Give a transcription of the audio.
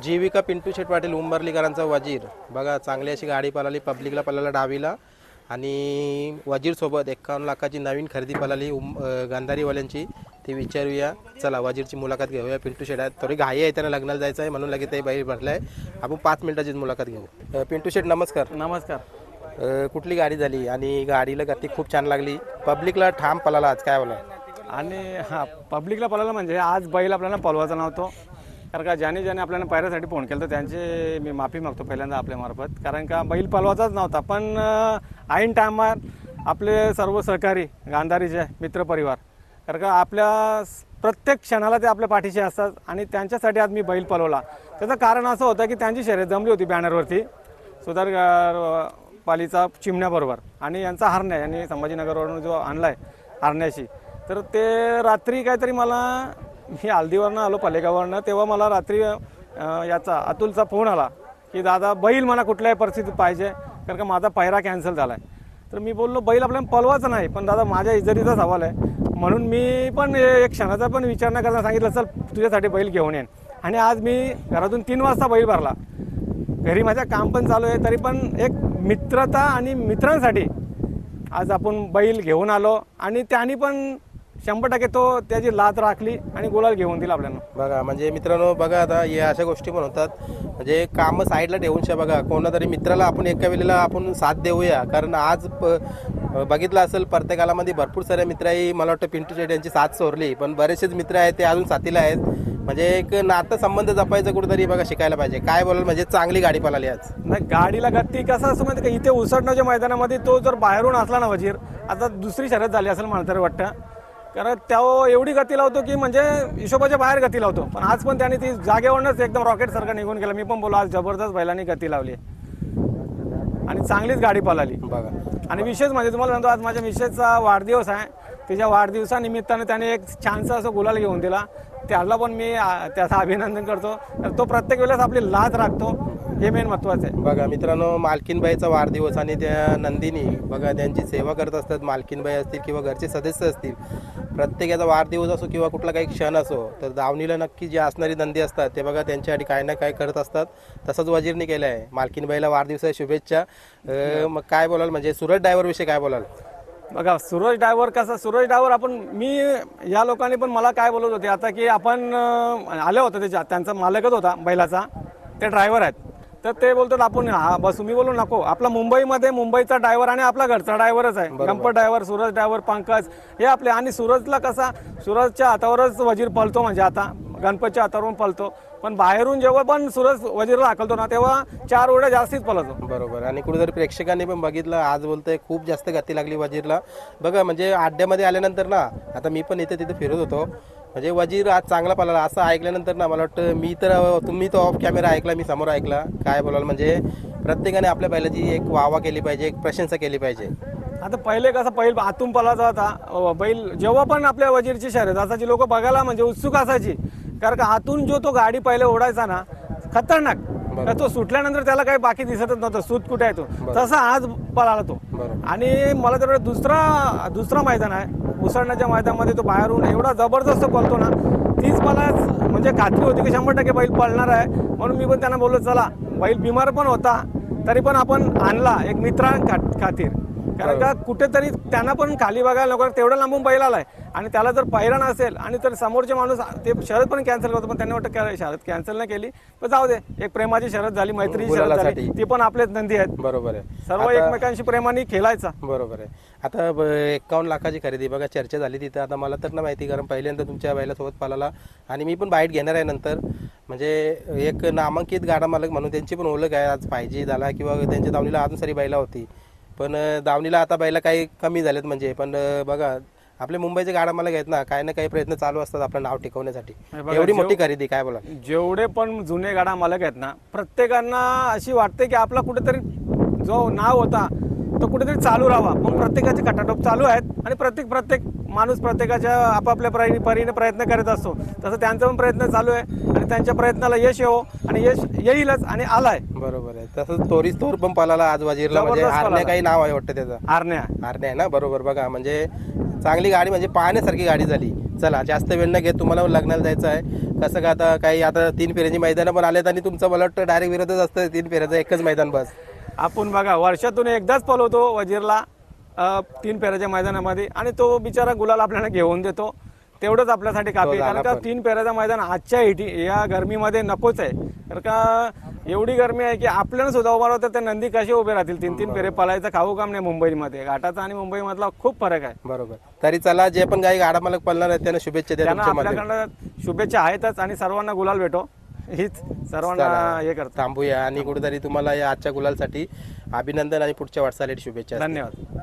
जीविका पिंटू शेट पाटील उंबरलीकरांचा वजीर बघा, चांगली अशी गाडी पळाली, पब्लिकला पळाला डावीला आणि वजीरसोबत 51 लाखाची नवीन खरेदी पळाली गांधारीवाल्यांची, ती विचारूया. चला वजीरची मुलाखत घेऊया. पिंटू शेट आहेत, थोडी घाई आहे, त्यांना लग्नाला जायचं आहे म्हणून लगेच ते बाहेर भरलं आहे. आपण 5 मिनिटाचीच मुलाखत घेऊ. पिंटू शेट नमस्कार. नमस्कार. कुठली गाडी झाली आणि गाडीला गती खूप छान लागली, पब्लिकला ठाम पळाला आज, काय बोला? आणि पब्लिकला पळालं म्हणजे आज बैल आपल्याला पळवायचा नव्हतो, कारण का ज्याने आपल्याला पायऱ्यासाठी फोन केला तर त्यांचे मी माफी मागतो पहिल्यांदा आपल्यामार्फत, कारण का बैल पळवायचाच नव्हता. पण ऐन टायमात आपले सर्व सहकारी गांधारीचे मित्रपरिवार, कारण का आपल्या प्रत्येक क्षणाला ते आपल्या पाठीशी असतात आणि त्यांच्यासाठी आज मी बैल पळवला. त्याचं कारण असं होतं की त्यांची शर्यत जमली होती बॅनरवरती सुधार पालीचा चिमण्याबरोबर आणि यांचा हरण्या यांनी संभाजीनगरवरून जो आणला आहे हरण्याशी. तर ते रात्री काहीतरी मला, मी हल्दीवरनं आलो पलेगाववरनं, तेव्हा मला रात्री याचा अतुलचा फोन आला की दादा बैल मला कुठल्याही परिस्थितीत पाहिजे, कारण का माझा पायरा कॅन्सल झाला आहे. तर मी बोललो बैल आपल्याला पळवायचं नाही, पण दादा माझ्या इज्जतीचा सवाल आहे, म्हणून मी पण एक क्षणाचा पण विचार न करता सांगितलं चल तुझ्यासाठी बैल घेऊन येईन. आणि आज मी घरातून 3 वाजता बैल भरला. घरी माझं काम पण चालू आहे, तरी पण एक मित्रता आणि मित्रांसाठी आज आपण बैल घेऊन आलो आणि त्यांनी पण 100% तो त्याची लात राखली आणि गुलाल घेऊन दिला आपल्याला. बघा म्हणजे मित्रांनो, बघा आता या अशा गोष्टी पण होतात, म्हणजे कामं साईडला ठेवून बघा कोणातरी मित्राला आपण एका वेळेला आपण साथ देऊया. कारण आज बघितलं असेल प्रत्येकाला मध्ये भरपूर सारे मित्र आहे, मला वाटतं पिंटू शेट यांची साथ सोडली, पण बरेचसेच मित्र आहेत ते अजून साथीला आहेत. म्हणजे एक नातं संबंध जपायचं कुठेतरी बघा शिकायला पाहिजे. काय बोलाल, म्हणजे चांगली गाडी पळाली आज. नाही, गाडीला गती कसं असं माहिती का, इथे उसटण्याच्या मैदानामध्ये तो जर बाहेरून असला ना वजीर, आता दुसरी शर्यत झाली असेल मला तरी वाटतं, कारण त्या एवढी गती लावतो की म्हणजे हिशोबाच्या बाहेर गती लावतो. पण आज पण त्याने ती जागेवरूनच एकदम रॉकेट सारखं निघून गेला. मी पण बोललो आज जबरदस्त बैलांनी गती लावली आणि चांगलीच गाडी पळाली बघा. आणि विशेष म्हणजे तुम्हाला सांगतो, आज माझ्या मिसेसचा वाढदिवस आहे, तिच्या वाढदिवसानिमित्ताने त्याने एक छानसा असं गुलाल घेऊन दिला. त्याला पण मी त्याचं अभिनंदन करतो. तो प्रत्येक वेळेस आपली लाज राखतो, हे मेन महत्त्वाचं आहे. बघा मित्रांनो, मालकीनबाईचा वाढदिवस आणि त्या नंदिनी बघा त्यांची सेवा करत असतात. मालकीनबाई असतील किंवा घरचे सदस्य असतील, प्रत्येकाचा वाढदिवस असो किंवा कुठला काही क्षण असो, तर दावणीला नक्की जे असणारी नंदी असतात ते बघा त्यांच्यासाठी काय ना काय करत असतात. तसंच वजीरने केलं आहे. मालकीनबाईला वाढदिवसाच्या शुभेच्छा. मग काय बोलाल, म्हणजे सूरज ड्रायव्हरविषयी काय बोलाल? बघा सूरज ड्रायव्हर कसा, सूरज ड्रायव्हर आपण मी या लोकांनी पण मला काय बोलत होते आता की आपण आले होते त्यांचा मालकच होता बैलाचा, ते ड्रायव्हर आहेत. तर ते बोलतात आपण बस, मी बोलू नको, आपला मुंबईमध्ये मुंबईचा ड्रायव्हर आणि आपला घरचा ड्रायव्हरच आहे. गणपत ड्रायव्हर, सूरज ड्रायव्हर, पंकज हे आपले. आणि सूरजला कसा, सूरजच्या हातावरच वजीर पळतो, म्हणजे आता गणपतच्या हातावरून पळतो, पण बाहेरून जेव्हा पण सूरज वजीरला हाकलतो ना तेव्हा 4 उड्या जास्तीच पळतो. बरोबर. आणि कुठेतरी प्रेक्षकांनी पण बघितलं, आज बोलतंय खूप जास्त गती लागली वजीरला. बघा म्हणजे अड्ड्यामध्ये आल्यानंतर ना, आता मी पण इथे तिथे फिरत होतो, म्हणजे वजीर आज चांगला पळाला असं ऐकल्यानंतर ना मला वाटतं, मी तर तुम्ही तो ऑफ कॅमेरा ऐकला, मी समोर ऐकला, काय बोलाल म्हणजे प्रत्येकाने आपल्या बैलाची एक वाहवा केली पाहिजे, एक प्रशंसा केली पाहिजे. आता पहिले कसं बैल आतून पळायचा होता बैल, जेव्हा पण आपल्या वजीरची शर्यत असायची लोक बघायला म्हणजे उत्सुक असायची, कारण का आतून जो तो गाडी पहिले ओढायचा ना खतरनाक, तो सुटल्यानंतर त्याला काही बाकी दिसतच नव्हतं, सूत कुठे आहे तो, तसा आज पळाला तो. आणि मला तर दुसरा मैदान आहे उसळण्याच्या मैदानामध्ये तो बाहेरून एवढा जबरदस्त पळतो ना, तीच मला म्हणजे खात्री होती की 100% बैल पळणार आहे. म्हणून मी पण त्यांना बोललो चला, बैल बिमार पण होता तरी पण आपण आणला एक मित्रांखातीर, कारण का कुठेतरी त्यांना पण खाली बघायला नको, तेवढं लांबून बैल आलाय आणि त्याला जर पायरा नसेल आणि तर समोरचे माणूस ते शरद पण कॅन्सल करतो, पण त्यांनी वाटतं शरद कॅन्सल नाही केली, पण जाऊ दे, एक प्रेमाची शरद झाली, मैत्रीची शरद झाली, ती पण आपलेच नंदी आहेत. बरोबर आहे. सर्व एकमेकांशी प्रेमाने खेळायचा. बरोबर आहे. आता 51 लाखाची खरेदी बघा चर्चा झाली तिथं. आता मला तर ना माहिती, कारण पहिल्यांदा तुमच्या बैलासोबत पालाला आणि मी पण बाईट घेणार आहे नंतर, म्हणजे एक नामांकित गाडा मालक म्हणून त्यांची पण ओळख आहे. आज पाहिजे झाला किंवा त्यांच्या दावणीला अजून सारी बैला होती, पण दावणीला आता बैला काही कमी झालेत म्हणजे. पण बघा आपले मुंबईचे गाडा मालक आहेत ना, काही ना काही प्रयत्न चालू असतात आपलं नाव टिकवण्यासाठी. एवढी मोठी खरेदी, काय बोला? जेवढे पण जुने गाडा मालक आहेत ना, प्रत्येकांना अशी वाटते की आपला कुठेतरी जो नाव होता तो कुठेतरी चालू राहावा. पण प्रत्येकाचे खटाटोप चालू आहेत आणि प्रत्येक माणूस प्रत्येकाच्या आपापल्या परीने प्रयत्न करत असतो, तसं त्यांचा पण प्रयत्न चालू आहे आणि त्यांच्या प्रयत्नाला यश येवो, आणि यश येईलच आणि आलाय. बरोबर आहे. तसंच तोरीस तोर पण पळाला आज वजीरला, म्हणजे आरण्या काही नाव आहे वाटतं त्याचं, आरण्या आहे ना. बरोबर. बघा म्हणजे चांगली गाडी, म्हणजे पाहण्यासारखी गाडी झाली. चला जास्त वेळ न घेत, तुम्हाला लग्नाला जायचं आहे, कसं का आता काही आता 3 फेऱ्याची मैदानं पण आलेत आणि तुमचं मला वाटतं डायरेक्ट विरोधच असतं 3 फेऱ्याचं एकच मैदान बस. आपण बघा वर्षातून एकदाच पळवतो वजीरला 3 फेऱ्याच्या मैदानामध्ये आणि तो बिचारा गुलाल आपल्याला घेऊन देतो. तेवढंच आपल्यासाठी काफी आहे. कारण का 3 फेऱ्याचं मैदान आजच्या या गरमीमध्ये नकोच आहे. कारण का एवढी गरमी आहे की आपल्याला सुद्धा उभा राहतं ते नंदी कसे उभे राहतील. 3 फेरे पळायचं खाऊ काम नाही. मुंबईमध्ये घाटाचा आणि मुंबईमधला खूप फरक आहे. बरोबर. तरी चला जे पण काही गाडा मालक पळणार आहेत त्यांना शुभेच्छा द्या. त्यांना तुमच्या माध्यमातून. आपल्याकडनं शुभेच्छा आहेतच आणि सर्वांना गुलाल भेटो हीच सर्वांना हे करतो. थांबूया आणि कुठेतरी तुम्हाला या आजच्या गुलालसाठी अभिनंदन आणि पुढच्या वाटचालीसाठी शुभेच्छा. धन्यवाद.